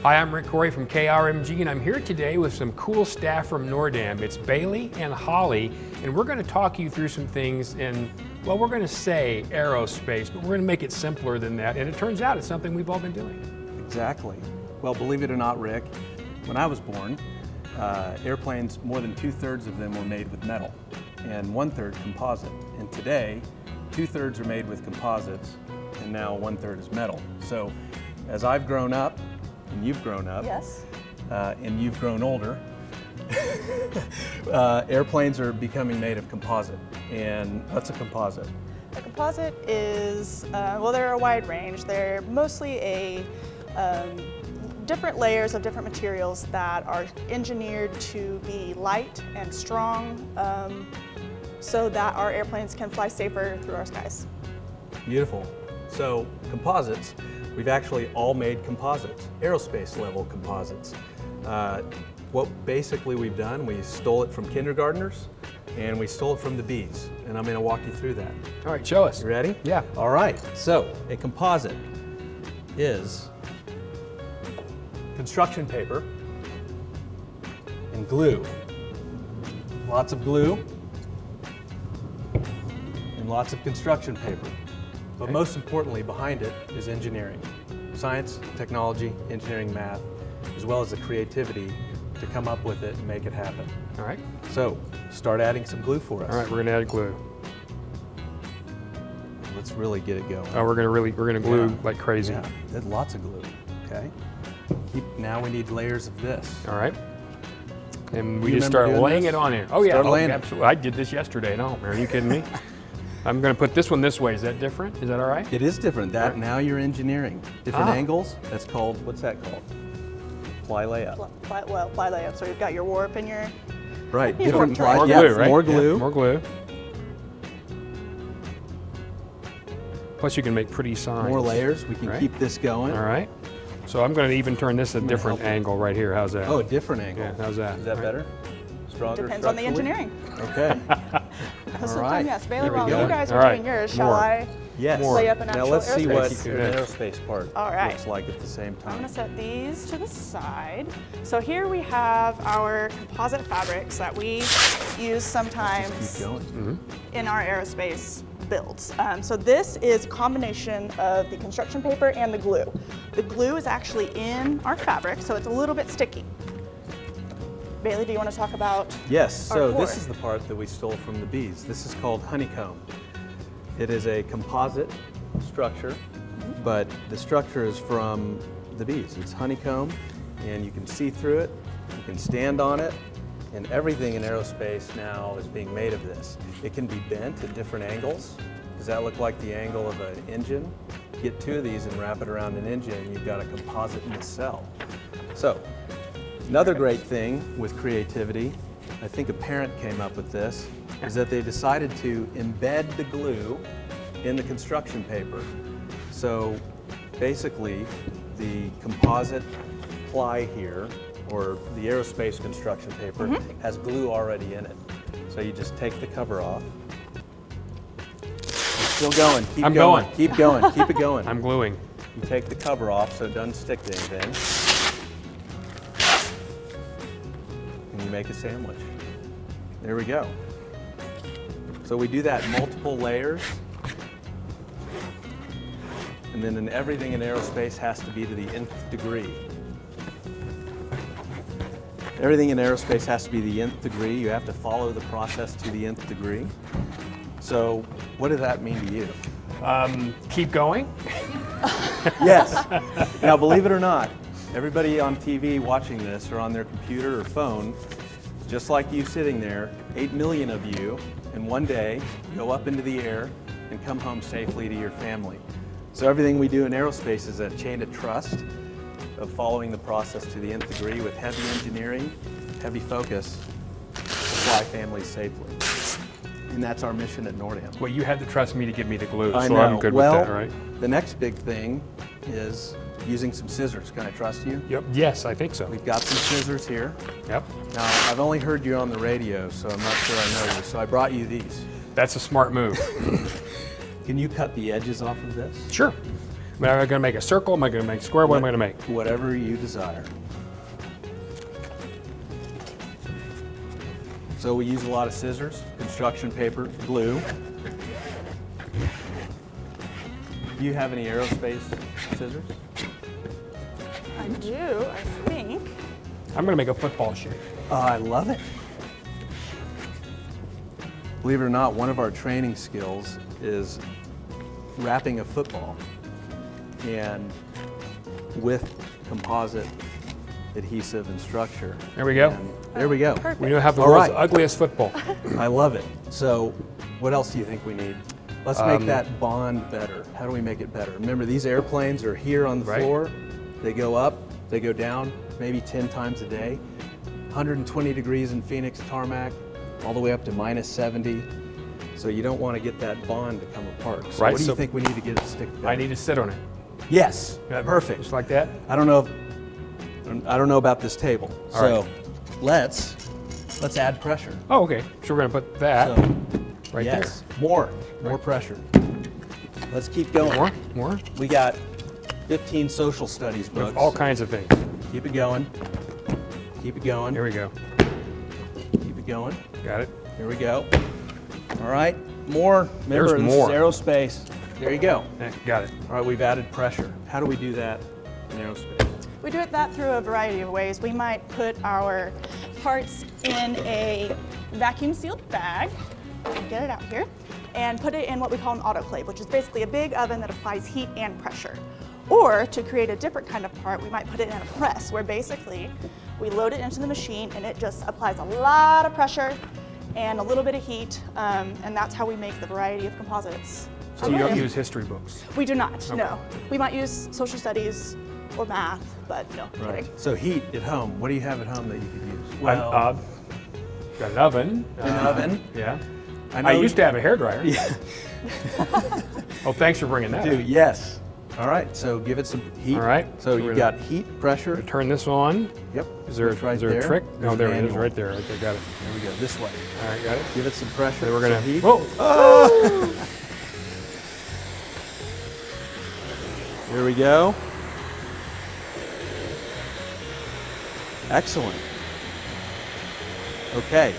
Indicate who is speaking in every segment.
Speaker 1: Hi, I'm Rick Corey from KRMG, and I'm here today with some cool staff from Nordam. It's Bailey and Holly, and we're going to talk you through some things in, well, we're going to say aerospace, but we're going to make it simpler than that, and it turns out it's something we've all been doing.
Speaker 2: Exactly. Well, believe it or not, Rick, when I was born, airplanes, more than 2/3 of them were made with metal and 1/3 composite. And today, 2/3 are made with composites, and now 1/3 is metal. So as I've grown up, and you've grown up,
Speaker 3: yes,
Speaker 2: and you've grown older, airplanes are becoming made of composite. And what's a composite?
Speaker 3: a composite is, well, they're a wide range. They're mostly different layers of different materials that are engineered to be light and strong so that our airplanes can fly safer through our skies.
Speaker 2: Beautiful. So composites, we've actually all made composites, aerospace level composites. What basically we've done, we stole it from kindergartners and we stole it from the bees. And I'm going to walk you through that.
Speaker 1: All right, show us.
Speaker 2: You ready?
Speaker 1: Yeah.
Speaker 2: All right. So a composite is construction paper and glue. Lots of glue and lots of construction paper. But most importantly, behind it is engineering. Science, technology, engineering, math, as well as the creativity to come up with it and make it happen.
Speaker 1: All right.
Speaker 2: So, start adding some glue for us.
Speaker 1: All right, we're going to add glue.
Speaker 2: Let's really get it going.
Speaker 1: Oh, we're going to glue like crazy.
Speaker 2: Yeah, there's lots of glue, okay? Now we need layers of this.
Speaker 1: All right. And we
Speaker 2: You
Speaker 1: just
Speaker 2: remember
Speaker 1: start
Speaker 2: doing
Speaker 1: laying
Speaker 2: this?
Speaker 1: it on here. Oh yeah,
Speaker 2: Start laying it.
Speaker 1: absolutely. I did this yesterday at home. Are you kidding me? I'm going to put this one this way. Is that different? Is that all right?
Speaker 2: It is different. That
Speaker 1: Right.
Speaker 2: now you're engineering. Different angles, that's called, what's that called? Ply layup.
Speaker 3: Ply layup. So you've got your warp and your
Speaker 2: Right,
Speaker 3: More
Speaker 2: different
Speaker 3: glue,
Speaker 2: ply,
Speaker 1: More
Speaker 2: yeah,
Speaker 1: glue, right?
Speaker 2: more glue.
Speaker 1: Yeah, more glue. Plus you can make pretty signs.
Speaker 2: More layers, we can
Speaker 1: Right.
Speaker 2: keep this going.
Speaker 1: All right. So I'm going to even turn this a different
Speaker 2: help you.
Speaker 1: angle right here. How's that?
Speaker 2: Oh, a different angle.
Speaker 1: Yeah, how's that?
Speaker 2: Is that
Speaker 1: Right.
Speaker 2: better? Stronger
Speaker 3: depends on the
Speaker 2: structurally?
Speaker 3: engineering.
Speaker 2: Okay.
Speaker 3: So
Speaker 2: right.
Speaker 3: yes, Bailey,
Speaker 1: There we
Speaker 3: while
Speaker 1: go.
Speaker 3: you guys
Speaker 1: All
Speaker 3: are
Speaker 1: right.
Speaker 3: doing yours, shall
Speaker 1: More.
Speaker 3: I
Speaker 2: Yes.
Speaker 3: lay up an
Speaker 2: Now
Speaker 3: actual
Speaker 2: let's see
Speaker 3: aerospace?
Speaker 2: what
Speaker 1: Keep
Speaker 2: an
Speaker 1: doing it.
Speaker 2: aerospace part
Speaker 3: All right.
Speaker 2: looks like at the same
Speaker 3: I'm
Speaker 2: time.
Speaker 3: going to set these to the side. So here we have our composite fabrics that we use sometimes
Speaker 2: Keep going.
Speaker 3: in our aerospace builds. So this is a combination of the construction paper and the glue. The glue is actually in our fabric, so it's a little bit sticky. Bailey, do you want to talk about
Speaker 2: Yes,
Speaker 3: our
Speaker 2: so
Speaker 3: core?
Speaker 2: this is the part that we stole from the bees. This is called honeycomb. It is a composite structure, but the structure is from the bees. It's honeycomb, and you can see through it, you can stand on it, and everything in aerospace now is being made of this. It can be bent at different angles. Does that look like the angle of an engine? Get two of these and wrap it around an engine, and you've got a composite nacelle. So, another great thing with creativity, I think a parent came up with this, is that they decided to embed the glue in the construction paper. So basically, the composite ply here, or the aerospace construction paper, has glue already in it. So you just take the cover off. You're still going, keep
Speaker 1: I'm
Speaker 2: going,
Speaker 1: going.
Speaker 2: keep going, keep it going.
Speaker 1: I'm gluing.
Speaker 2: You take the cover off so it doesn't stick to anything. And you make a sandwich. There we go. So we do that multiple layers. And then everything in aerospace has to be to the nth degree. Everything in aerospace has to be the nth degree. You have to follow the process to the nth degree. So what does that mean to you?
Speaker 1: Keep going.
Speaker 2: Yes. Now, believe it or not, everybody on TV watching this or on their computer or phone, just like you sitting there, 8 million of you, in one day, go up into the air and come home safely to your family. So everything we do in aerospace is a chain of trust of following the process to the nth degree with heavy engineering, heavy focus to fly families safely. And that's our mission at Nordam.
Speaker 1: Well, you had to trust me to give me the glue,
Speaker 2: I
Speaker 1: so
Speaker 2: know.
Speaker 1: I'm good
Speaker 2: Well,
Speaker 1: with that, right?
Speaker 2: the next big thing is using some scissors. Can I trust you?
Speaker 1: Yep. Yes, I think so.
Speaker 2: We've got some scissors here.
Speaker 1: Yep.
Speaker 2: Now, I've only heard you on the radio, so I'm not sure I know you, so I brought you these.
Speaker 1: That's a smart move.
Speaker 2: Can you cut the edges off of this?
Speaker 1: Sure. Am I going to make a circle? Am I going to make a square? What am I going to make?
Speaker 2: Whatever you desire. So we use a lot of scissors, construction paper, glue. Do you have any aerospace scissors?
Speaker 3: I do, I think.
Speaker 1: I'm going to make a football shape.
Speaker 2: Oh, I love it. Believe it or not, one of our training skills is wrapping a football and with composite adhesive and structure.
Speaker 1: There we go.
Speaker 2: And there we go.
Speaker 3: Perfect.
Speaker 1: We now have the
Speaker 2: All
Speaker 1: world's
Speaker 2: right.
Speaker 1: ugliest football.
Speaker 2: I love it. So what else do you think we need? Let's make that bond better. How do we make it better? Remember, these airplanes are here on the
Speaker 1: Right.
Speaker 2: floor. They go up, they go down, maybe 10 times a day. 120 degrees in Phoenix tarmac, all the way up to minus 70. So you don't want to get that bond to come apart. So
Speaker 1: Right,
Speaker 2: what do you
Speaker 1: so-
Speaker 2: think we need to get it to stick together?
Speaker 1: I need to sit on it.
Speaker 2: Yes,
Speaker 1: Yeah,
Speaker 2: perfect.
Speaker 1: Just like that?
Speaker 2: I don't know about this table.
Speaker 1: All
Speaker 2: So
Speaker 1: right.
Speaker 2: let's add pressure.
Speaker 1: Oh, okay. So we're going to put that
Speaker 2: So,
Speaker 1: right
Speaker 2: yes, more pressure. Let's keep going.
Speaker 1: there. More?
Speaker 2: We got 15 social studies
Speaker 1: With
Speaker 2: books.
Speaker 1: all kinds of things.
Speaker 2: Keep it going. Keep it going.
Speaker 1: Here we go.
Speaker 2: Keep it going.
Speaker 1: Got it.
Speaker 2: Here we go. All right, more. Remember,
Speaker 1: There's more.
Speaker 2: this is aerospace. There you go.
Speaker 1: Got it.
Speaker 2: All right, we've added pressure. How do we do that in aerospace?
Speaker 3: We do that through a variety of ways. We might put our parts in a vacuum sealed bag, get it out here, and put it in what we call an autoclave, which is basically a big oven that applies heat and pressure. Or to create a different kind of part, we might put it in a press, where basically we load it into the machine and it just applies a lot of pressure and a little bit of heat, and that's how we make the variety of composites.
Speaker 1: So you don't use history books?
Speaker 3: We do not, no. We might use social studies or math, but no.
Speaker 2: Right.
Speaker 3: kidding.
Speaker 2: So heat at home. What do you have at home that you could use?
Speaker 1: Got an oven.
Speaker 2: An oven.
Speaker 1: Yeah.
Speaker 2: know
Speaker 1: I used to have a hairdryer.
Speaker 2: Yeah.
Speaker 1: Oh, thanks for bringing that
Speaker 2: Do
Speaker 1: up.
Speaker 2: yes. All right. So give it some heat.
Speaker 1: All right.
Speaker 2: So
Speaker 1: So
Speaker 2: you
Speaker 1: we're
Speaker 2: got heat, pressure.
Speaker 1: Turn this on.
Speaker 2: Yep.
Speaker 1: Is there,
Speaker 2: It's right
Speaker 1: is there a
Speaker 2: there.
Speaker 1: trick? No,
Speaker 2: There's
Speaker 1: there it is,
Speaker 2: manual.
Speaker 1: right there. Got it.
Speaker 2: There we go. This way.
Speaker 1: All right, got it.
Speaker 2: Give it some pressure.
Speaker 1: Then we're gonna.
Speaker 2: some heat.
Speaker 1: Whoa!
Speaker 2: Here we go. Excellent. Okay.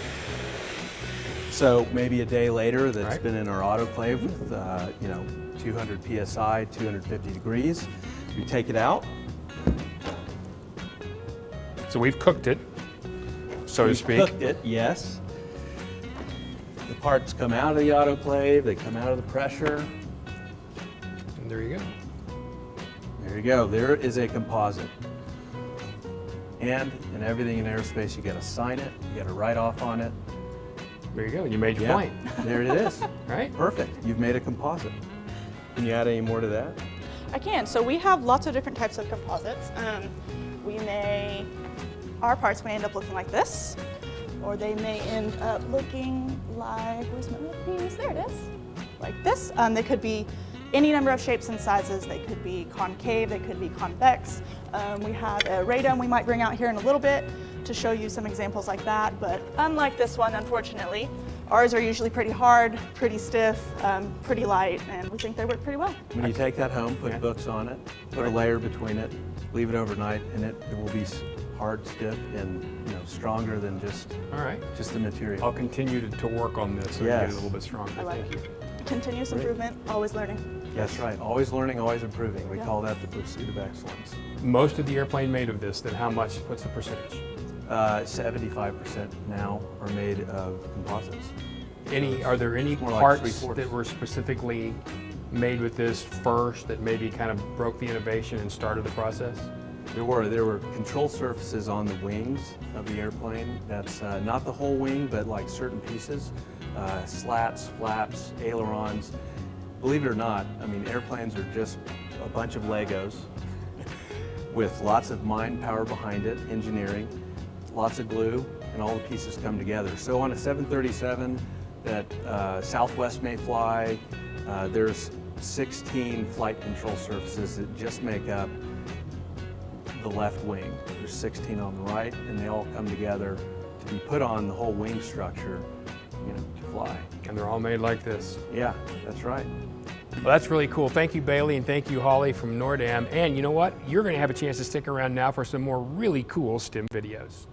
Speaker 2: So maybe a day later, that's
Speaker 1: Right.
Speaker 2: been in our autoclave with 200 psi, 250 degrees. We take it out.
Speaker 1: So we've cooked it, so to
Speaker 2: We've
Speaker 1: speak.
Speaker 2: Cooked it, yes. The parts come out of the autoclave. They come out of the pressure.
Speaker 1: And there you go.
Speaker 2: There you go. There is a composite. And in everything in aerospace, you got to sign it. You got to write off on it.
Speaker 1: There you go. You made your
Speaker 2: Yeah.
Speaker 1: point.
Speaker 2: There it is.
Speaker 1: Right?
Speaker 2: Perfect. You've made a composite. Can you add any more to that?
Speaker 3: I can. So we have lots of different types of composites. Our parts may end up looking like this, or they may end up looking like, where's my little piece? There it is, like this. They could be any number of shapes and sizes. They could be concave, they could be convex. We have a radome we might bring out here in a little bit to show you some examples like that, but unlike this one, unfortunately, ours are usually pretty hard, pretty stiff, pretty light, and we think they work pretty well.
Speaker 2: When you take that home, put books on it, put a layer between it, leave it overnight, and it will be hard, stiff, and stronger than just
Speaker 1: All right.
Speaker 2: the material.
Speaker 1: I'll continue to work on this so we get
Speaker 2: Yes.
Speaker 1: it a little bit stronger.
Speaker 3: I love
Speaker 1: Thank
Speaker 3: it.
Speaker 1: you.
Speaker 3: Continuous
Speaker 2: Great.
Speaker 3: improvement, always learning.
Speaker 2: That's right. Always learning, always improving. We
Speaker 3: Yeah.
Speaker 2: call that the pursuit of excellence.
Speaker 1: Most of the airplane made of this, then how much? What's the percentage?
Speaker 2: 75% now are made of composites.
Speaker 1: Are there any
Speaker 2: more like
Speaker 1: parts
Speaker 2: 3/4.
Speaker 1: that were specifically made with this first that maybe kind of broke the innovation and started the process?
Speaker 2: There were control surfaces on the wings of the airplane. That's not the whole wing, but like certain pieces, slats, flaps, ailerons. Believe it or not, I mean, airplanes are just a bunch of Legos with lots of mind power behind it, engineering, lots of glue, and all the pieces come together. So on a 737 that Southwest may fly, there's 16 flight control surfaces that just make up the left wing. There's 16 on the right, and they all come together to be put on the whole wing structure, to fly.
Speaker 1: And they're all made like this.
Speaker 2: Yeah, that's right.
Speaker 1: Well, that's really cool. Thank you, Bailey, and thank you, Holly from Nordam. And you know what? You're going to have a chance to stick around now for some more really cool STEM videos.